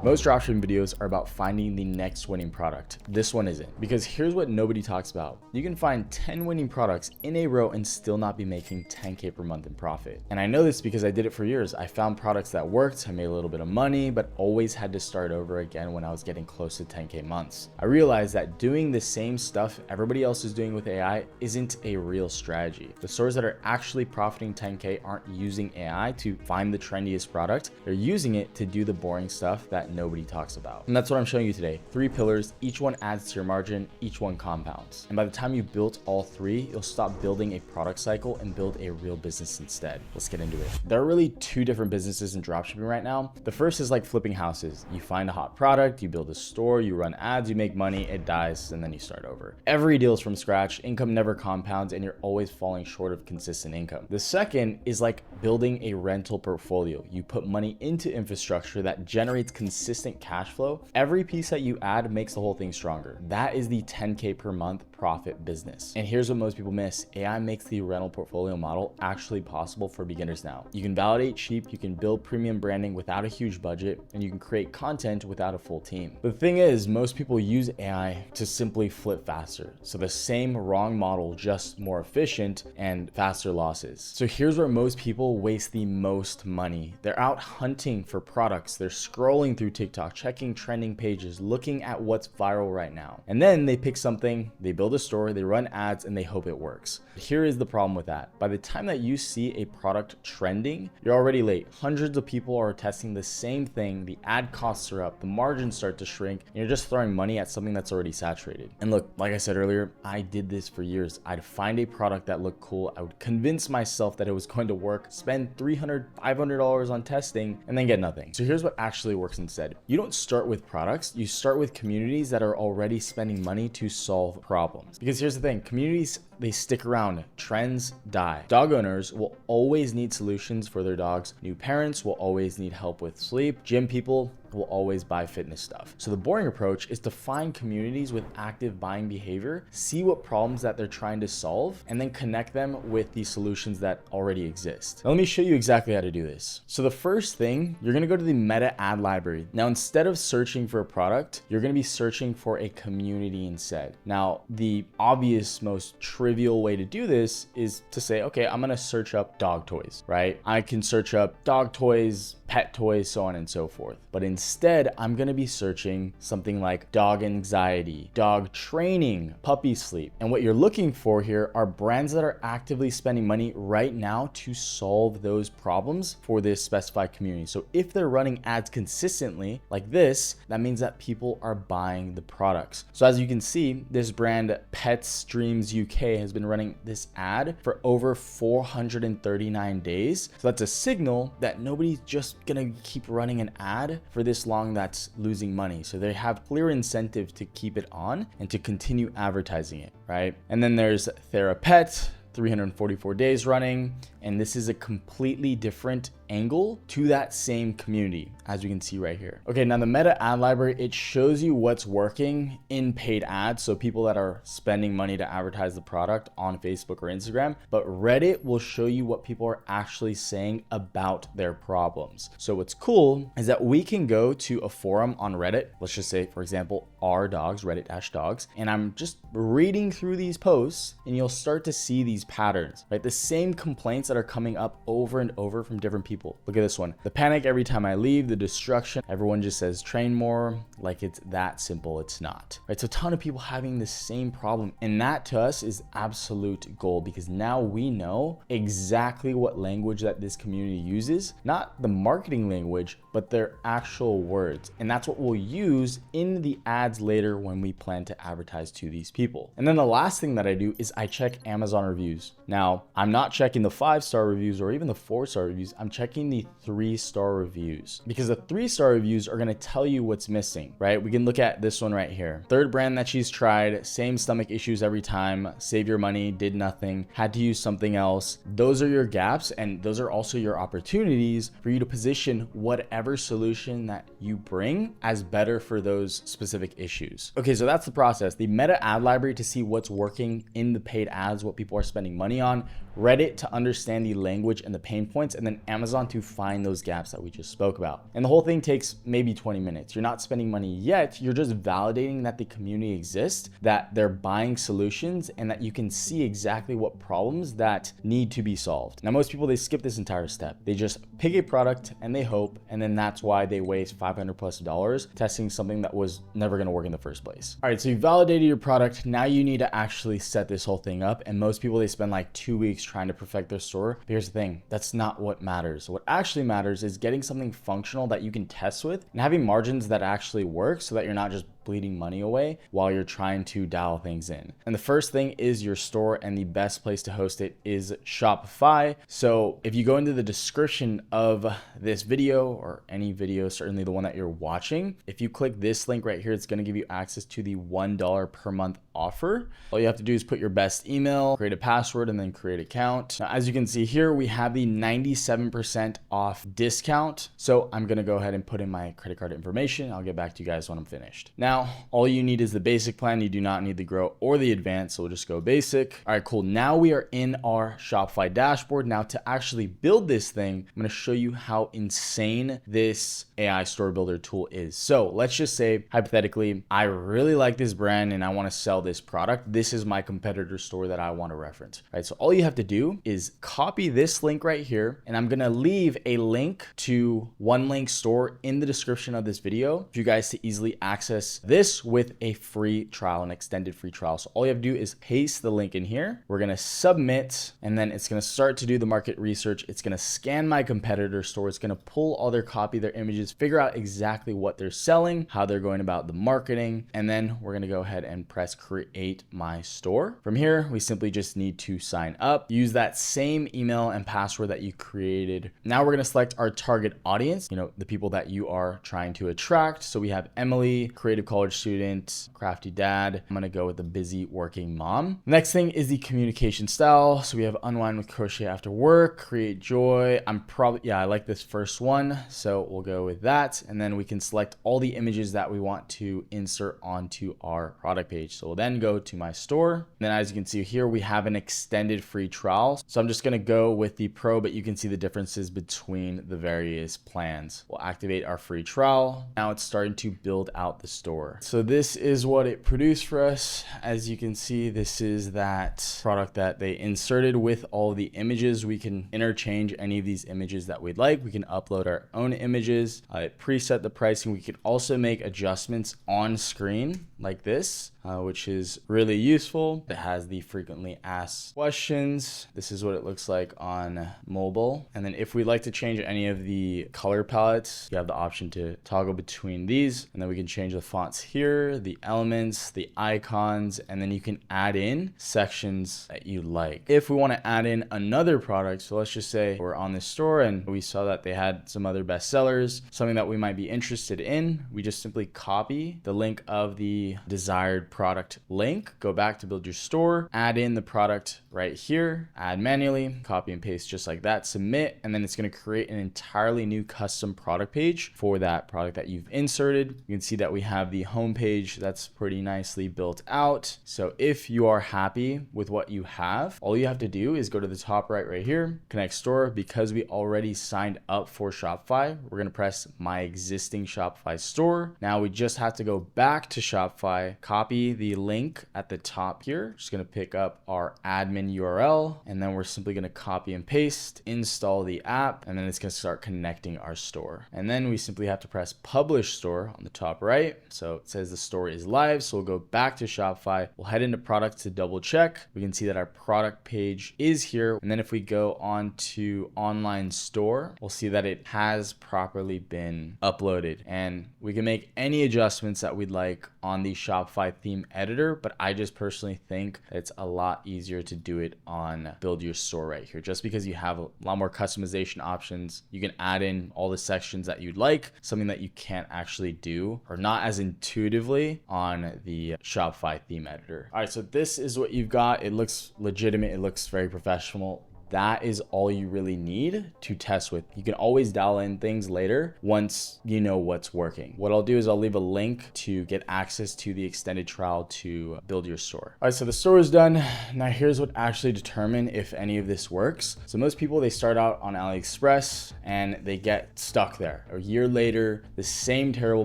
Most dropshipping videos are about finding the next winning product. This one isn't, because here's what nobody talks about. You can find 10 winning products in a row and still not be making 10K per month in profit. And I know this because I did it for years. I found products that worked, I made a little bit of money, but always had to start over again when I was getting close to 10K months. I realized that doing the same stuff everybody else is doing with AI isn't a real strategy. The stores that are actually profiting 10K aren't using AI to find the trendiest product. They're using it to do the boring stuff that nobody talks about. And that's what I'm showing you today. 3 pillars, each one adds to your margin, each one compounds. And by the time you built all 3, you'll stop building a product cycle and build a real business instead. Let's get into it. There are really 2 different businesses in dropshipping right now. The first is like flipping houses. You find a hot product, you build a store, you run ads, you make money, it dies, and then you start over. Every deal is from scratch, income never compounds, and you're always falling short of consistent income. The second is like building a rental portfolio. You put money into infrastructure that generates consistent cash flow. Every piece that you add makes the whole thing stronger. That is the 10K per month profit business. And here's what most people miss. AI makes the rental portfolio model actually possible for beginners now. You can validate cheap, you can build premium branding without a huge budget, and you can create content without a full team. The thing is, most people use AI to simply flip faster. So the same wrong model, just more efficient and faster losses. So here's where most people waste the most money. They're out hunting for products. They're scrolling through TikTok, checking trending pages, looking at what's viral right now. And then they pick something, they build a store, they run ads, and they hope it works. Here is the problem with that. By the time that you see a product trending, you're already late. Hundreds of people are testing the same thing, the ad costs are up, the margins start to shrink, and you're just throwing money at something that's already saturated. And look, like I said earlier, I did this for years. I'd find a product that looked cool, I would convince myself that it was going to work, spend $300, $500 on testing, and then get nothing. So here's what actually works instead. You don't start with products, you start with communities that are already spending money to solve problems. Because here's the thing, communities, they stick around, trends die. Dog owners will always need solutions for their dogs. New parents will always need help with sleep. Gym people will always buy fitness stuff. So the boring approach is to find communities with active buying behavior, see what problems that they're trying to solve, and then connect them with the solutions that already exist. Now let me show you exactly how to do this. So the first thing, you're gonna go to the meta ad library. Now instead of searching for a product, you're gonna be searching for a community instead. Now the obvious, most trivial way to do this is to say, okay, I'm gonna search up dog toys, right? I can search up dog toys, pet toys, so on and so forth. But instead, I'm gonna be searching something like dog anxiety, dog training, puppy sleep. And what you're looking for here are brands that are actively spending money right now to solve those problems for this specified community. So if they're running ads consistently like this, that means that people are buying the products. So as you can see, this brand Pets Dreams UK has been running this ad for over 439 days. So that's a signal that nobody's just gonna keep running an ad for this long that's losing money. So they have clear incentive to keep it on and to continue advertising it, right? And then there's TheraPet, 344 days running, and this is a completely different angle to that same community, as you can see right here. Okay, now the meta ad library, it shows you what's working in paid ads, so people that are spending money to advertise the product on Facebook or Instagram, but Reddit will show you what people are actually saying about their problems. So what's cool is that we can go to a forum on Reddit, let's just say, for example, r/dogs, Reddit-dogs, and I'm just reading through these posts, and you'll start to see these patterns, right? The same complaints that are coming up over and over from different people. Look at this one. The panic every time I leave, the destruction. Everyone just says train more, like it's that simple. It's not, right? So a ton of people having the same problem. And that to us is absolute gold, because now we know exactly what language that this community uses, not the marketing language, but their actual words. And that's what we'll use in the ads later when we plan to advertise to these people. And then the last thing that I do is I check Amazon reviews. Now, I'm not checking the 5-star reviews or even the 4-star reviews. I'm checking the 3-star reviews, because the 3-star reviews are going to tell you what's missing, right? We can look at this one right here. Third brand that she's tried, same stomach issues every time, save your money, did nothing, had to use something else. Those are your gaps, and those are also your opportunities for you to position whatever solution that you bring as better for those specific issues. Okay, so that's the process. The meta ad library to see what's working in the paid ads, what people are spending money on. Reddit to understand the language and the pain points, and then Amazon to find those gaps that we just spoke about. And the whole thing takes maybe 20 minutes. You're not spending money yet. You're just validating that the community exists, that they're buying solutions, and that you can see exactly what problems that need to be solved. Now, most people, they skip this entire step. They just pick a product and they hope, and then that's why they waste $500+ testing something that was never going to work in the first place. All right, so you validated your product. Now you need to actually set this whole thing up. And most people, they spend like 2 weeks trying to perfect their store. But here's the thing, that's not what matters. What actually matters is getting something functional that you can test with and having margins that actually work so that you're not just bleeding money away while you're trying to dial things in. And the first thing is your store, and the best place to host it is Shopify. So if you go into the description of this video or any video, certainly the one that you're watching, if you click this link right here, it's going to give you access to the $1 per month offer. All you have to do is put your best email, create a password, and then create an account. Now, as you can see here, we have the 97% off discount. So I'm going to go ahead and put in my credit card information. I'll get back to you guys when I'm finished. Now, all you need is the basic plan. You do not need the Grow or the Advanced, so we'll just go basic. All right, cool. Now we are in our Shopify dashboard. Now to actually build this thing, I'm gonna show you how insane this AI store builder tool is. So let's just say, hypothetically, I really like this brand and I wanna sell this product. This is my competitor store that I wanna reference. All right, so all you have to do is copy this link right here, and I'm gonna leave a link to One Link Store in the description of this video for you guys to easily access this with a free trial, an extended free trial. So all you have to do is paste the link in here. We're going to submit, and then it's going to start to do the market research. It's going to scan my competitor store. It's going to pull all their copy, their images, figure out exactly what they're selling, how they're going about the marketing. And then we're going to go ahead and press create my store. From here, we simply just need to sign up, use that same email and password that you created. Now we're going to select our target audience, the people that you are trying to attract. So we have Emily, creative college student, crafty dad. I'm gonna go with the busy working mom. Next thing is the communication style. So we have unwind with crochet after work, create joy. I like this first one, so we'll go with that. And then we can select all the images that we want to insert onto our product page. So we'll then go to my store. And then as you can see here, we have an extended free trial. So I'm just gonna go with the pro, but you can see the differences between the various plans. We'll activate our free trial. Now it's starting to build out the store. So this is what it produced for us. As you can see, this is that product that they inserted with all the images. We can interchange any of these images that we'd like. We can upload our own images. It preset the pricing. We could also make adjustments on screen like this, which is really useful. It has the frequently asked questions. This is what it looks like on mobile. And then if we'd like to change any of the color palettes, you have the option to toggle between these, and then we can change the fonts here, the elements, the icons, and then you can add in sections that you like. If we want to add in another product, so let's just say we're on this store and we saw that they had some other bestsellers, something that we might be interested in, we just simply copy the link of the desired product link, go back to build your store, add in the product right here, add manually, copy and paste just like that, submit, and then it's going to create an entirely new custom product page for that product that you've inserted. You can see that we have the home page that's pretty nicely built out. So if you are happy with what you have, all you have to do is go to the top right here, connect store. Because we already signed up for Shopify, we're going to press my existing Shopify store. Now we just have to go back to Shopify, copy the link at the top here, just going to pick up our admin URL, and then we're simply going to copy and paste, install the app, and then it's going to start connecting our store. And then we simply have to press publish store on the top right. So it says the store is live. So we'll go back to Shopify. We'll head into products to double check. We can see that our product page is here. And then if we go on to online store, we'll see that it has properly been uploaded, and we can make any adjustments that we'd like on the Shopify theme editor. But I just personally think it's a lot easier to do it on build your store right here, just because you have a lot more customization options. You can add in all the sections that you'd like, something that you can't actually do or not as intuitively on the Shopify theme editor. All right, so this is what you've got. It looks legitimate. It looks very professional. that is all you really need to test with. You can always dial in things later once you know what's working. What I'll do is I'll leave a link to get access to the extended trial to build your store. All right, so the store is done. Now here's what actually determine if any of this works. So most people, they start out on AliExpress and they get stuck there. A year later, the same terrible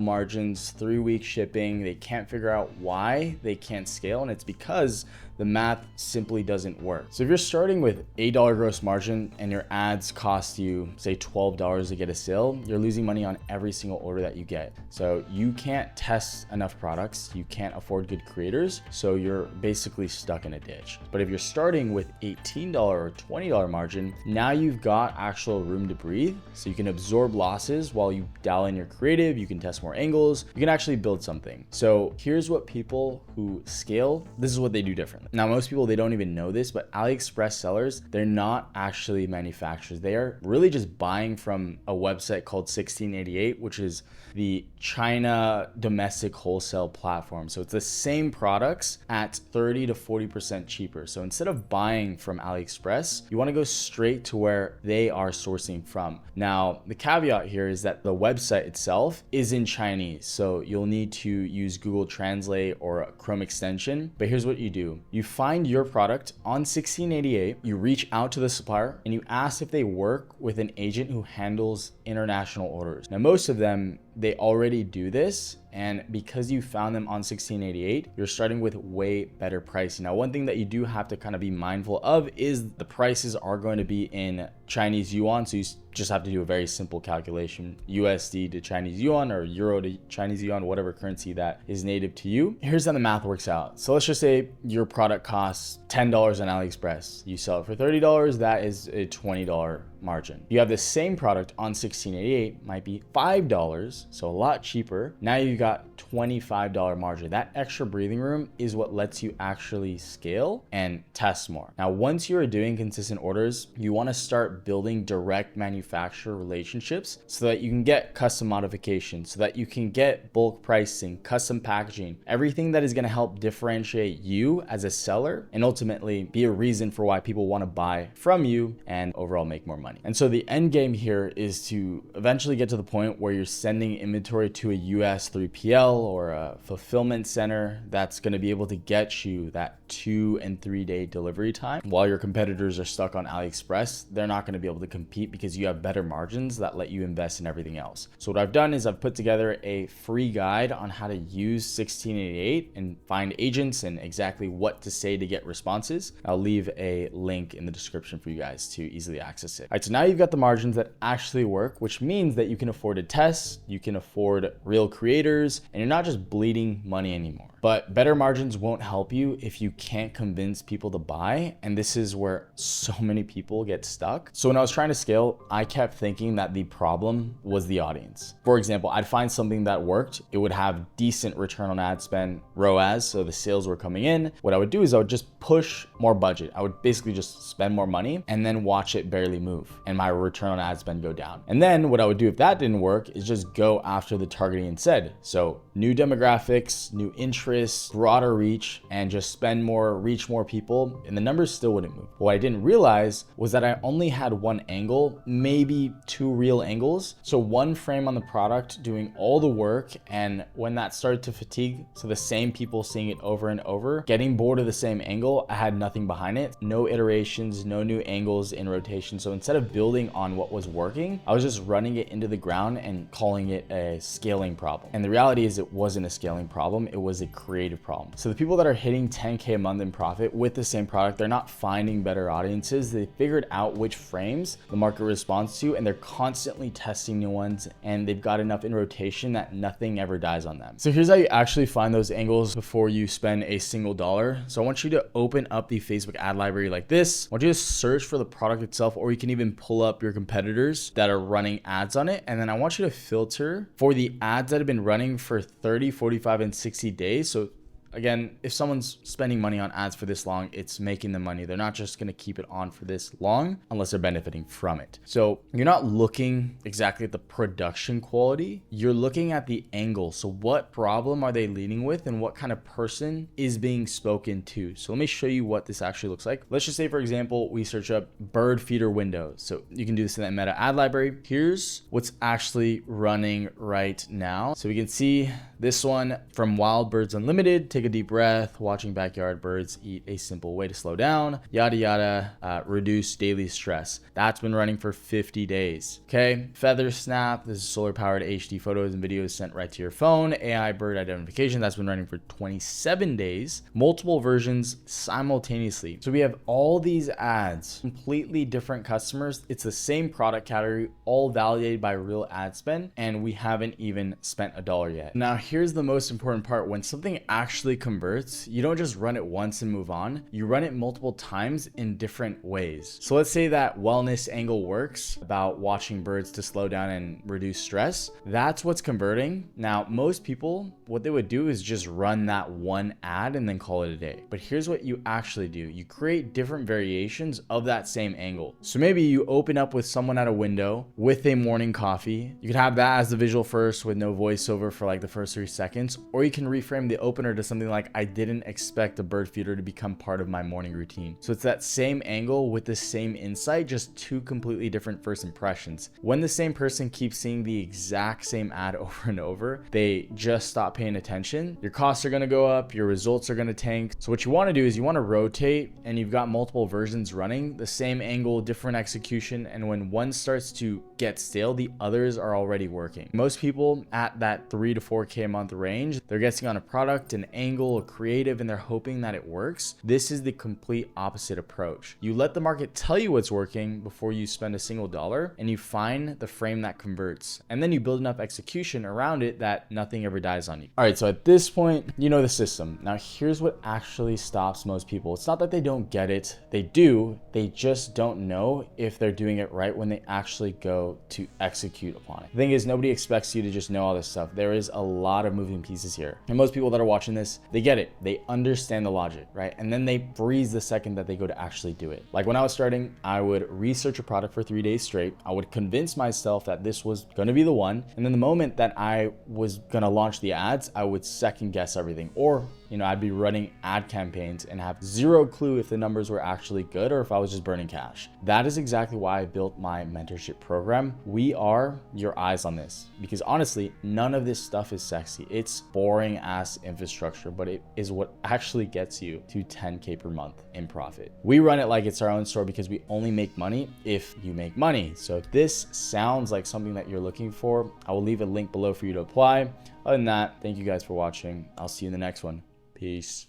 margins, 3-week shipping. They can't figure out why they can't scale, and it's because the math simply doesn't work. So if you're starting with $8 gross margin and your ads cost you, say, $12 to get a sale, you're losing money on every single order that you get. So you can't test enough products, you can't afford good creators, so you're basically stuck in a ditch. But if you're starting with $18 or $20 margin, now you've got actual room to breathe, so you can absorb losses while you dial in your creative, you can test more angles, you can actually build something. So here's what people who scale, this is what they do differently. Now, most people, they don't even know this, but AliExpress sellers, they're not actually manufacturers. They are really just buying from a website called 1688, which is the China domestic wholesale platform. So it's the same products at 30 to 40% cheaper. So instead of buying from AliExpress, you want to go straight to where they are sourcing from. Now, the caveat here is that the website itself is in Chinese. So you'll need to use Google Translate or a Chrome extension. But here's what you do. You find your product on 1688, you reach out to the supplier and you ask if they work with an agent who handles international orders. Now, most of them, they already do this. And because you found them on 1688, you're starting with way better pricing. Now, one thing that you do have to kind of be mindful of is the prices are going to be in Chinese yuan. So you just have to do a very simple calculation, USD to Chinese yuan or euro to Chinese yuan, whatever currency that is native to you. Here's how the math works out. So let's just say your product costs $10 on AliExpress. You sell it for $30, that is a $20 margin. You have the same product on 1688, might be $5, so a lot cheaper. Now you've got $25 margin. That extra breathing room is what lets you actually scale and test more. Now, once you are doing consistent orders, you want to start building direct manufacturer relationships so that you can get custom modifications, so that you can get bulk pricing, custom packaging, everything that is going to help differentiate you as a seller and ultimately be a reason for why people want to buy from you and overall make more money. And so the end game here is to eventually get to the point where you're sending inventory to a US 3PL or a fulfillment center that's going to be able to get you that 2 and 3 day delivery time. While your competitors are stuck on AliExpress, they're not going to be able to compete because you have better margins that let you invest in everything else. So what I've done is I've put together a free guide on how to use 1688 and find agents and exactly what to say to get responses. I'll leave a link in the description for you guys to easily access it. All right, so now you've got the margins that actually work, which means that you can afford to test, you can afford real creators, and you're not just bleeding money anymore. But better margins won't help you if you can't convince people to buy. And this is where so many people get stuck. So when I was trying to scale, I kept thinking that the problem was the audience. For example, I'd find something that worked. It would have decent return on ad spend, ROAS, so the sales were coming in. What I would do is I would just push more budget. I would basically just spend more money and then watch it barely move and my return on ad spend go down. And then what I would do if that didn't work is just go after the targeting instead. So new demographics, new interests, broader reach, and just spend more, reach more people, and the numbers still wouldn't move. What I didn't realize was that I only had one angle, maybe two real angles. So one frame on the product doing all the work, and when that started to fatigue, so the same people seeing it over and over, getting bored of the same angle, I had nothing behind it, no iterations, no new angles in rotation. So instead of building on what was working, I was just running it into the ground and calling it a scaling problem. And the reality is it wasn't a scaling problem, it was a creative problem. So the people that are hitting 10K a month in profit with the same product, they're not finding better audiences. They figured out which frames the market responds to, and they're constantly testing new ones, and they've got enough in rotation that nothing ever dies on them. So here's how you actually find those angles before you spend a single dollar. So I want you to open up the Facebook ad library like this. I want you to search for the product itself, or you can even pull up your competitors that are running ads on it. And then I want you to filter for the ads that have been running for 30, 45, and 60 days. So Again, if someone's spending money on ads for this long, it's making them money. They're not just going to keep it on for this long unless they're benefiting from it. So you're not looking exactly at the production quality. You're looking at the angle. So what problem are they leading with and what kind of person is being spoken to? So let me show you what this actually looks like. Let's just say, for example, we search up bird feeder windows. So you can do this in that Meta ad library. Here's what's actually running right now. So we can see this one from Wild Birds Unlimited. Take a deep breath. Watching backyard birds eat, a simple way to slow down. Yada yada. Reduce daily stress. That's been running for 50 days. Okay. Feather Snap. This is solar powered HD photos and videos sent right to your phone. AI bird identification. That's been running for 27 days. Multiple versions simultaneously. So we have all these ads, completely different customers. It's the same product category, all validated by real ad spend, and we haven't even spent $1 yet. Now, here's the most important part. When something actually converts, you don't just run it once and move on. You run it multiple times in different ways. So let's say that wellness angle works about watching birds to slow down and reduce stress. That's what's converting. Now, most people, what they would do is just run that one ad and then call it a day. But here's what you actually do. You create different variations of that same angle. So maybe you open up with someone at a window with a morning coffee. You could have that as the visual first with no voiceover for like the first 3 seconds, or you can reframe the opener to something like, I didn't expect a bird feeder to become part of my morning routine. So it's that same angle with the same insight, just 2 completely different first impressions. When the same person keeps seeing the exact same ad over and over, they just stop paying attention. Your costs are going to go up, your results are going to tank. So what you want to do is you want to rotate, and you've got multiple versions running, the same angle, different execution, and when one starts to get stale, the others are already working. Most people at that 3 to 4K a month range, they're guessing on a product, an angle, a creative, and they're hoping that it works. This is the complete opposite approach. You let the market tell you what's working before you spend a single dollar, and you find the frame that converts. And then you build enough execution around it that nothing ever dies on you. All right, so at this point, you know the system. Now here's what actually stops most people. It's not that they don't get it. They do. They just don't know if they're doing it right when they actually go to execute upon it. The thing is, nobody expects you to just know all this stuff. There is a lot of moving pieces here. And most people that are watching this, they get it. They understand the logic, right? And then they freeze the second that they go to actually do it. Like when I was starting, I would research a product for 3 days straight. I would convince myself that this was going to be the one. And then the moment that I was going to launch the ads, I would second guess everything. Or, I'd be running ad campaigns and have zero clue if the numbers were actually good or if I was just burning cash. That is exactly why I built my mentorship program. We are your eyes on this, because honestly, none of this stuff is sexy. It's boring ass infrastructure, but it is what actually gets you to 10K per month in profit. We run it like it's our own store because we only make money if you make money. So if this sounds like something that you're looking for, I will leave a link below for you to apply. Other than that, thank you guys for watching. I'll see you in the next one. Peace.